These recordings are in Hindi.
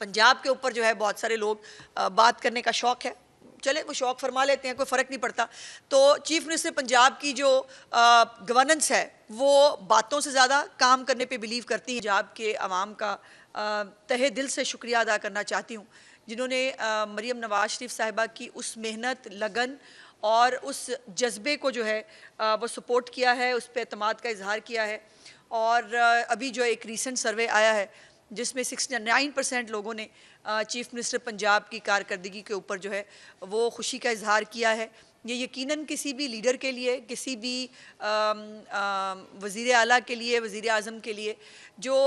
पंजाब के ऊपर जो है बहुत सारे लोग बात करने का शौक़ है, चले वो शौक़ फरमा लेते हैं, कोई फ़र्क नहीं पड़ता। तो चीफ मिनिस्टर पंजाब की जो गवर्नेंस है वो बातों से ज़्यादा काम करने पे बिलीव करती हैं। पंजाब के अवाम का तहे दिल से शुक्रिया अदा करना चाहती हूँ जिन्होंने मरियम नवाज शरीफ साहिबा की उस मेहनत, लगन और उस जज्बे को जो है वो सपोर्ट किया है, उस पर एतमाद का इजहार किया है। और अभी जो एक रीसेंट सर्वे आया है जिसमें 69% लोगों ने चीफ मिनिस्टर पंजाब की कारकर्दगी के ऊपर जो है वो खुशी का इजहार किया है। ये यकीनन किसी भी लीडर के लिए, किसी भी वज़ीर आला के लिए, वज़ीर आज़म के लिए जो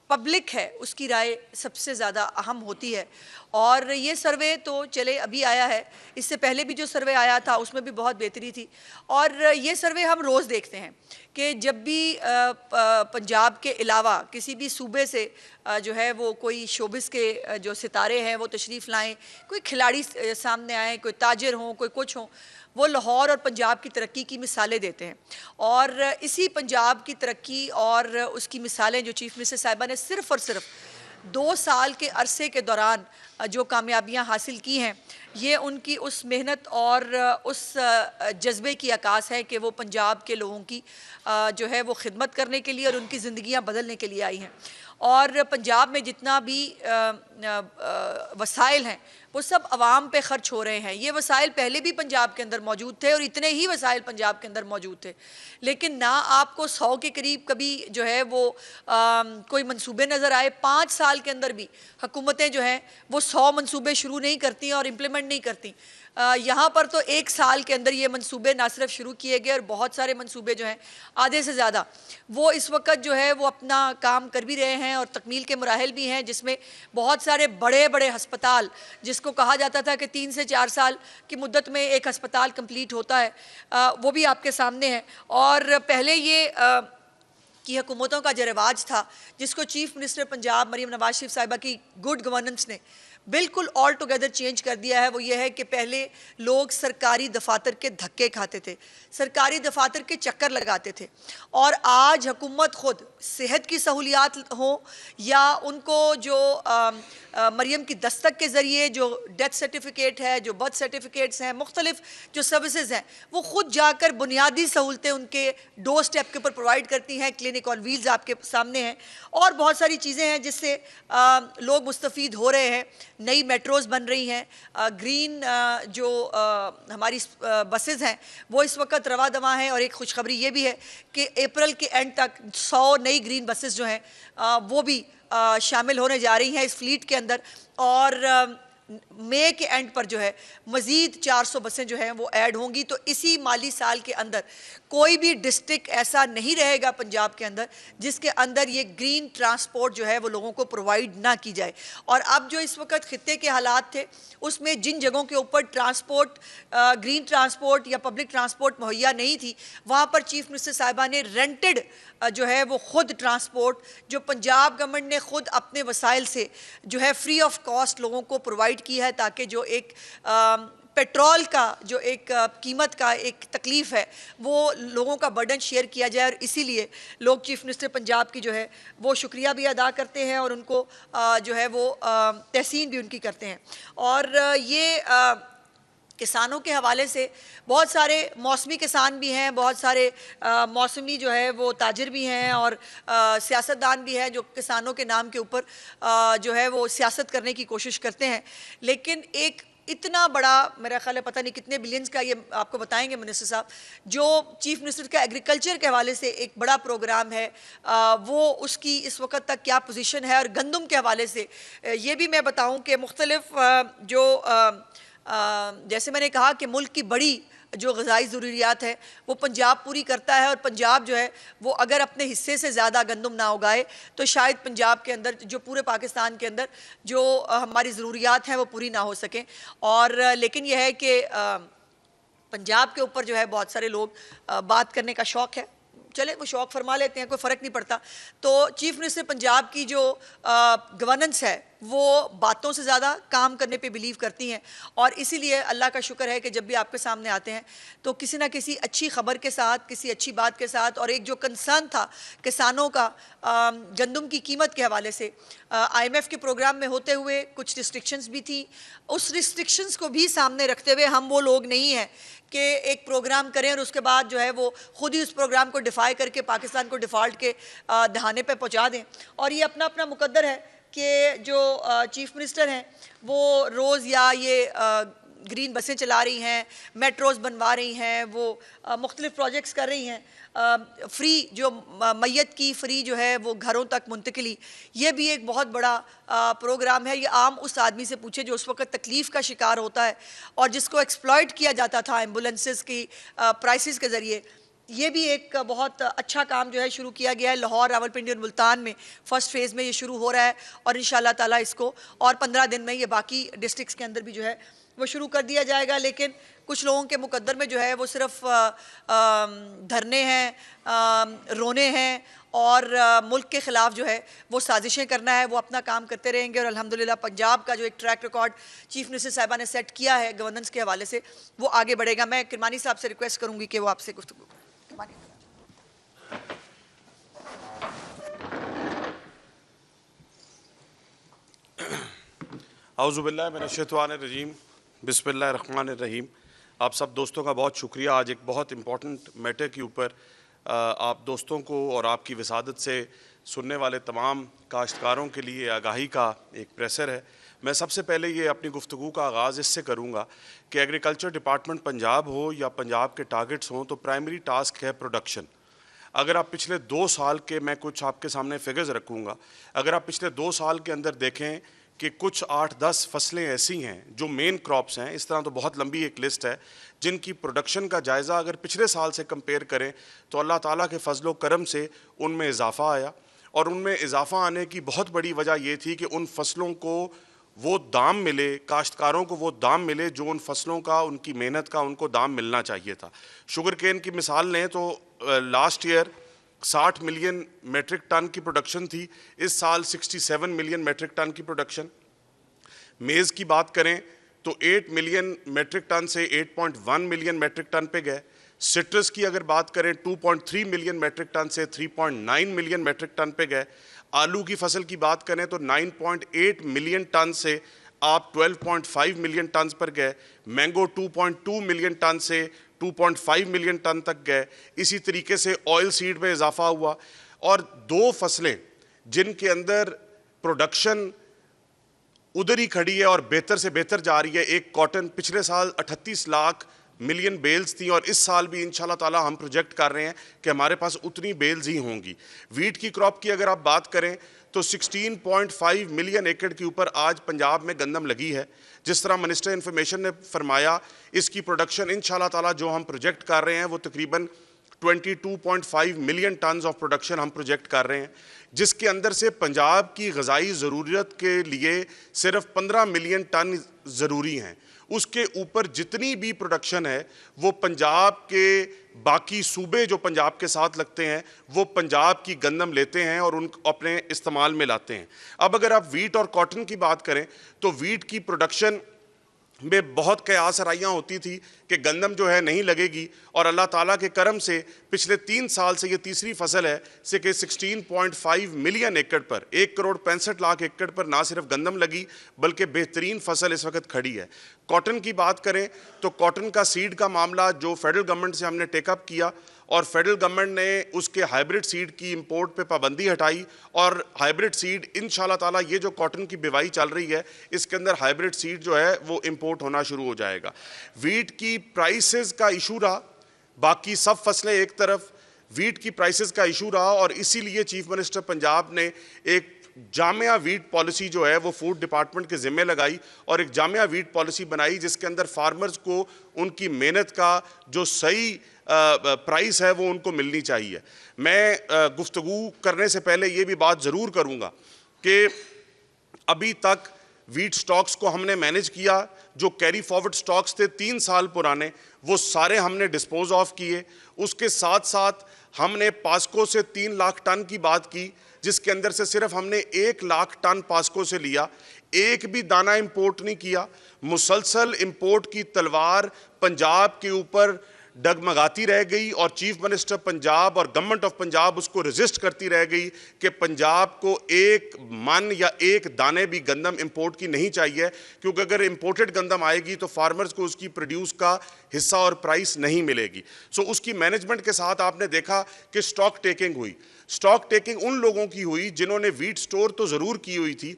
पब्लिक है उसकी राय सबसे ज़्यादा अहम होती है। और ये सर्वे तो चले अभी आया है, इससे पहले भी जो सर्वे आया था उसमें भी बहुत बेहतरी थी। और ये सर्वे हम रोज़ देखते हैं कि जब भी पंजाब के अलावा किसी भी सूबे से जो है वो कोई शोबिस के जो सितारे हैं वो तशरीफ़ लाएँ, कोई खिलाड़ी सामने आए, कोई ताजिर हों, कोई कुछ हों, वो लाहौर और पंजाब की तरक्की की मिसालें देते हैं। और इसी पंजाब की तरक्की और उसकी मिसालें जो चीफ मिनिस्टर साहिबा ने सिर्फ़ और सिर्फ 2 साल के अरसे के दौरान जो कामयाबियां हासिल की हैं, ये उनकी उस मेहनत और उस जज्बे की अक्कास है कि वो पंजाब के लोगों की जो है वो खिदमत करने के लिए और उनकी ज़िंदगियां बदलने के लिए आई हैं। और पंजाब में जितना भी वसाइल हैं वो सब आवाम पे ख़र्च हो रहे हैं। ये वसाइल पहले भी पंजाब के अंदर मौजूद थे और इतने ही वसाइल पंजाब के अंदर मौजूद थे, लेकिन ना आपको 100 के करीब कभी जो है वो कोई मंसूबे नज़र आए। 5 साल के अंदर भी हुकूमतें जो हैं वो 100 मंसूबे शुरू नहीं करती और इम्प्लीमेंट नहीं करती। यहाँ पर तो 1 साल के अंदर ये मंसूबे ना सिर्फ शुरू किए गए और बहुत सारे मंसूबे जो हैं आधे से ज़्यादा वो इस वक्त जो है वो अपना काम कर भी रहे हैं और तकमील के मराहिल भी हैं, जिसमें बहुत सारे बड़े बड़े हस्पताल, जिसको कहा जाता था कि 3 से 4 साल की मुद्दत में एक हस्पताल कंप्लीट होता है, वो भी आपके सामने है। और पहले ये की हुकूमतों का जो रिवाज था जिसको चीफ मिनिस्टर पंजाब मरियम नवाज शरीफ साहिबा की गुड गवर्नेंस ने बिल्कुल ऑल टुगेदर चेंज कर दिया है। वो ये है कि पहले लोग सरकारी दफातर के धक्के खाते थे, सरकारी दफातर के चक्कर लगाते थे, और आज हुकूमत खुद सेहत की सहूलियात हो या उनको जो मरियम की दस्तक के ज़रिए जो डेथ सर्टिफिकेट है, जो बर्थ सर्टिफिकेट्स हैं, मुख्तलिफ जो सर्विसेज हैं, वो ख़ुद जाकर बुनियादी सहूलतें उनके डोर स्टेप के ऊपर प्रोवाइड करती हैं। क्लिनिक ऑन व्हील्स आपके सामने हैं और बहुत सारी चीज़ें हैं जिससे लोग मुस्तफ़ीद हो रहे हैं। नई मेट्रोज़ बन रही हैं, ग्रीन जो हमारी बसेज़ हैं वो इस वक्त रवा दवा हैं। और एक खुशखबरी ये भी है कि अप्रैल के एंड तक 100 नई ग्रीन बसेज़ जो हैं वो भी शामिल होने जा रही हैं इस फ्लीट के अंदर। और मई के एंड पर जो है मज़ीद 400 बसें जो हैं वो ऐड होंगी। तो इसी माली साल के अंदर कोई भी डिस्ट्रिक्ट ऐसा नहीं रहेगा पंजाब के अंदर जिसके अंदर ये ग्रीन ट्रांसपोर्ट जो है वो लोगों को प्रोवाइड ना की जाए। और अब जो इस वक्त खित्ते के हालात थे उसमें जिन जगहों के ऊपर ट्रांसपोर्ट, ग्रीन ट्रांसपोर्ट या पब्लिक ट्रांसपोर्ट मुहैया नहीं थी, वहाँ पर चीफ मिनिस्टर साहिबा ने रेंटेड जो है वो ख़ुद ट्रांसपोर्ट जो पंजाब गवर्नमेंट ने ख़ुद अपने वसाइल से जो है फ्री ऑफ कॉस्ट लोगों को प्रोवाइड की है, ताकि जो एक पेट्रोल का जो एक कीमत का एक तकलीफ़ है वो लोगों का बर्डन शेयर किया जाए। और इसीलिए लोग चीफ मिनिस्टर पंजाब की जो है वो शुक्रिया भी अदा करते हैं और उनको जो है वो तहसीन भी उनकी करते हैं। और ये किसानों के हवाले से बहुत सारे मौसमी किसान भी हैं, बहुत सारे मौसमी जो है वो ताजिर भी हैं और सियासतदान भी हैं जो किसानों के नाम के ऊपर जो है वो सियासत करने की कोशिश करते हैं। लेकिन एक इतना बड़ा, मेरा ख्याल है पता नहीं कितने बिलियंस का, ये आपको बताएंगे मिनिस्टर साहब, जो चीफ मिनिस्टर का एग्रीकल्चर के हवाले से एक बड़ा प्रोग्राम है, वो उसकी इस वक्त तक क्या पोजीशन है। और गंदम के हवाले से ये भी मैं बताऊं कि मुख्तलिफ जो जैसे मैंने कहा कि मुल्क की बड़ी जो ग़िज़ाई ज़रूरियात है वो पंजाब पूरी करता है। और पंजाब जो है वो अगर अपने हिस्से से ज़्यादा गंदम ना उगाए तो शायद पंजाब के अंदर जो पूरे पाकिस्तान के अंदर जो हमारी ज़रूरियात हैं वो पूरी ना हो सकें। और लेकिन यह है कि पंजाब के ऊपर जो है बहुत सारे लोग बात करने का शौक़ है, चले वो शौक़ फरमा लेते हैं, कोई फ़र्क नहीं पड़ता। तो चीफ मिनिस्टर पंजाब की जो गवर्नेंस है वो बातों से ज़्यादा काम करने पे बिलीव करती हैं। और इसीलिए अल्लाह का शुक्र है कि जब भी आपके सामने आते हैं तो किसी ना किसी अच्छी खबर के साथ, किसी अच्छी बात के साथ, और एक जो कंसर्न था किसानों का गंदम की कीमत के हवाले से, IMF के प्रोग्राम में होते हुए कुछ रिस्ट्रिक्शंस भी थी। उस रिस्ट्रिक्शंस को भी सामने रखते हुए हम वो लोग नहीं हैं कि एक प्रोग्राम करें और उसके बाद जो है वो खुद ही उस प्रोग्राम को डिफाई करके पाकिस्तान को डिफ़ॉल्ट के दहाने पे पहुंचा दें। और ये अपना अपना मुकद्दर है कि जो चीफ मिनिस्टर हैं वो रोज़ या ये ग्रीन बसें चला रही हैं, मेट्रोज़ बनवा रही हैं, वो मुख्तलिफ प्रोजेक्ट्स कर रही हैं, फ्री जो मैयत की फ्री जो है वो घरों तक मुंतकिली, ये भी एक बहुत बड़ा प्रोग्राम है। ये आम उस आदमी से पूछे जो उस वक्त तकलीफ़ का शिकार होता है और जिसको एक्सप्लॉइट किया जाता था एम्बुलेंसेस की प्राइसेस के ज़रिए। ये भी एक बहुत अच्छा काम जो है शुरू किया गया है। लाहौर, रावलपिंडी और मुल्तान में फ़र्स्ट फेज़ में ये शुरू हो रहा है और इंशाअल्लाह ताला इसको और 15 दिन में ये बाकी डिस्ट्रिक्ट्स के अंदर भी जो है वो शुरू कर दिया जाएगा। लेकिन कुछ लोगों के मुकद्दर में जो है वो सिर्फ धरने हैं, रोने हैं और मुल्क के ख़िलाफ़ जो है वो साजिशें करना है। वो अपना काम करते रहेंगे और अल्हम्दुलिल्लाह पंजाब का जो एक ट्रैक रिकॉर्ड चीफ मिनिस्टर साहिबा ने सेट किया है गवर्नेंस के हवाले से, वो आगे बढ़ेगा। मैं किरमानी साहब से रिक्वेस्ट करूँगी कि वो आपसे गुफ्तगू। औज़ुबिल्लाहि मिनश्शैतानिर्रजीम, बिस्मिल्लाहिर्रहमानिर्रहीम। आप सब दोस्तों का बहुत शुक्रिया। आज एक बहुत इम्पॉर्टेंट मैटर के ऊपर आप दोस्तों को और आपकी विसादत से सुनने वाले तमाम काश्तकारों के लिए आगाही का एक प्रेशर है। मैं सबसे पहले ये अपनी गुफ्तगू का आगाज़ इससे करूँगा कि एग्रीकल्चर डिपार्टमेंट पंजाब हो या पंजाब के टारगेट्स हों तो प्राइमरी टास्क है प्रोडक्शन। अगर आप पिछले 2 साल के, मैं कुछ आपके सामने फिगर्स रखूँगा, अगर आप पिछले 2 साल के अंदर देखें कि कुछ 8-10 फसलें ऐसी हैं जो मेन क्रॉप्स हैं, इस तरह तो बहुत लंबी एक लिस्ट है, जिनकी प्रोडक्शन का जायज़ा अगर पिछले साल से कंपेयर करें तो अल्लाह ताला के फजलो करम से उनमें इजाफ़ा आया। और उनमें इजाफ़ा आने की बहुत बड़ी वजह ये थी कि उन फसलों को वो दाम मिले, काश्तकारों को वो दाम मिले जो उन फसलों का, उनकी मेहनत का उनको दाम मिलना चाहिए था। शुगर केन की मिसाल लें तो last year 60 million metric ton की प्रोडक्शन थी, इस साल 67 मिलियन मेट्रिक टन की प्रोडक्शन। मेज़ की बात करें तो 8 मिलियन मेट्रिक टन से 8.1 मिलियन मेट्रिक टन पे गए। सिट्रस की अगर बात करें 2.3 मिलियन मेट्रिक टन से 3.9 मिलियन मेट्रिक टन पे गए। आलू की फसल की बात करें तो 9.8 मिलियन टन से आप 12.5 मिलियन टन पर गए। मैंगो 2.2 मिलियन टन से 2.5 मिलियन टन तक गए। इसी तरीके से ऑयल सीड में इजाफा हुआ। और 2 फसलें जिनके अंदर प्रोडक्शन उधर ही खड़ी है और बेहतर से बेहतर जा रही है, एक कॉटन, पिछले साल 38 लाख मिलियन बेल्स थी और इस साल भी इंशाल्लाह ताला हम प्रोजेक्ट कर रहे हैं कि हमारे पास उतनी बेल्स ही होंगी। वीट की क्रॉप की अगर आप बात करें तो 16.5 मिलियन एकड़ के ऊपर आज पंजाब में गंदम लगी है। जिस तरह मिनिस्टर इंफॉर्मेशन ने फरमाया, इसकी प्रोडक्शन इंशाल्लाह ताला जो हम प्रोजेक्ट कर रहे हैं वो तकरीबन 22.5 मिलियन टन ऑफ प्रोडक्शन हम प्रोजेक्ट कर रहे हैं, जिसके अंदर से पंजाब की ग़िज़ाई ज़रूरत के लिए सिर्फ 15 मिलियन टन ज़रूरी हैं। उसके ऊपर जितनी भी प्रोडक्शन है वो पंजाब के बाकी सूबे जो पंजाब के साथ लगते हैं वो पंजाब की गंदम लेते हैं और उन अपने इस्तेमाल में लाते हैं। अब अगर आप वीट और कॉटन की बात करें तो वीट की प्रोडक्शन में बहुत कयास आराइयाँ होती थी कि गंदम जो है नहीं लगेगी, और अल्लाह ताला के करम से पिछले 3 साल से ये तीसरी फसल है से कि 16.5 मिलियन एकड़ पर 1 करोड़ 65 लाख एकड़ पर ना सिर्फ गंदम लगी बल्कि बेहतरीन फसल इस वक्त खड़ी है। कॉटन की बात करें तो कॉटन का सीड का मामला जो फेडरल गवर्नमेंट से हमने टेकअप किया और फेडरल गवर्नमेंट ने उसके हाइब्रिड सीड की इंपोर्ट पे पाबंदी हटाई और हाइब्रिड सीड इंशाल्लाह ताला ये जो कॉटन की बिवाई चल रही है इसके अंदर हाइब्रिड सीड जो है वो इंपोर्ट होना शुरू हो जाएगा। वीट की प्राइसेस का इशू रहा, बाकी सब फसलें एक तरफ, वीट की प्राइसेस का इशू रहा और इसीलिए चीफ मिनिस्टर पंजाब ने एक जामिया वीट पॉलिसी जो है वो फूड डिपार्टमेंट के ज़िम्मे लगाई और एक जामिया वीट पॉलिसी बनाई जिसके अंदर फार्मर्स को उनकी मेहनत का जो सही प्राइस है वो उनको मिलनी चाहिए। मैं गुफ्तगू करने से पहले ये भी बात ज़रूर करूँगा कि अभी तक वीट स्टॉक्स को हमने मैनेज किया, जो कैरी फॉरवर्ड स्टॉक्स थे 3 साल पुराने वो सारे हमने डिस्पोज ऑफ किए। उसके साथ साथ हमने पास्को से 3 लाख टन की बात की जिसके अंदर से सिर्फ हमने 1 लाख टन पास्को से लिया, एक भी दाना इंपोर्ट नहीं किया। मुसलसल इंपोर्ट की तलवार पंजाब के ऊपर डगमगाती रह गई और चीफ मिनिस्टर पंजाब और गवर्नमेंट ऑफ पंजाब उसको रेजिस्ट करती रह गई कि पंजाब को एक मन या एक दाने भी गंदम इंपोर्ट की नहीं चाहिए, क्योंकि अगर इंपोर्टेड गंदम आएगी तो फार्मर्स को उसकी प्रोड्यूस का हिस्सा और प्राइस नहीं मिलेगी। सो उसकी मैनेजमेंट के साथ आपने देखा कि स्टॉक टेकिंग हुई। स्टॉक टेकिंग उन लोगों की हुई जिन्होंने वीट स्टोर तो ज़रूर की हुई थी,